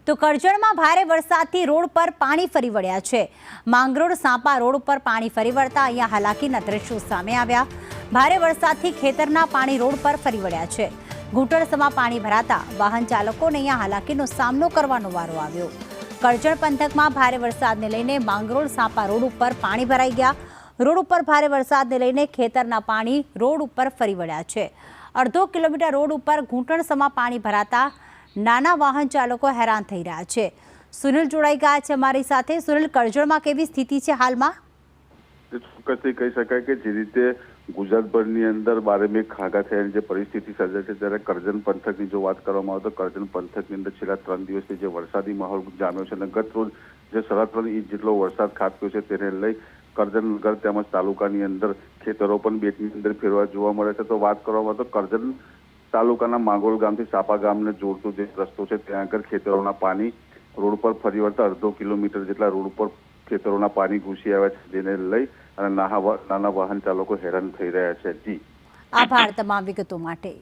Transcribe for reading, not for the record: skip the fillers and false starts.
તો કરજણમાં ભારે વરસાદથી રોડ પર પાણી ફરી વળ્યા છે। માંગરોળ સાપા રોડ ઉપર પાણી ફરી વળતા અહીંયા હાલાકીના દ્રશ્યો સામે આવ્યા। ભારે વરસાદથી ખેતરના પાણી રોડ પર ફરી વળ્યા છે। ઘૂંટણસમાં પાણી ભરાતા વાહન ચાલકોને અહીંયા હાલાકીનો સામનો કરવાનો વારો આવ્યો। કરજણ પંથકમાં ભારે વરસાદને લઈને માંગરોળ સાપા રોડ ઉપર પાણી ભરાઈ ગયા। રોડ ઉપર ભારે વરસાદને લઈને ખેતરના પાણી રોડ ઉપર ફરી વળ્યા છે। અડધો કિલોમીટર રોડ ઉપર ઘૂંટણસમાં પાણી ભરાતા નાના વાહન ચાલકો હેરાન થઈ રહ્યા છે। સુનિલ જોડાઈ ગયા છે અમારી સાથે। સુનિલ, કરજણમાં કેવી સ્થિતિ છે હાલમાં? ચોક્કસથી કહી શકાય કે જે રીતે ગુજરાતભરની અંદર બારે મેઘ ખાગા થયાની જે પરિસ્થિતિ સર્જાય છે, ત્યારે કરજણ પંથકની જો વાત કરવામાં આવે તો કરજણ પંથકની અંદર છેલ્લા 3 દિવસથી જે વરસાદી માહોલ જામ્યો છે અને ગત રોજ જે 3.5 ઇંચ જેટલો વરસાદ ખાબક્યો છે, તેને લઈ કરજણ નગર તેમજ તાલુકાની અંદર ખેતરો પણ બેટની અંદર ફેરવા જોવા મળે છે। તો વાત કરવામાં આવે તો કરજણ તાલુકાના માંગરોળ ગામથી સાપા ગામને જોડતો જે રસ્તો છે, ત્યાં આગળ ખેતરોના પાણી રોડ પર ફરી વળતા અડધો કિલોમીટર જેટલા રોડ પર ખેતરોના પાણી ઘૂસી આવ્યા છે, જેને લઈ અને નાના વાહન ચાલકો હેરાન થઈ રહ્યા છે। જી, આભાર તમામ વિગતો માટે।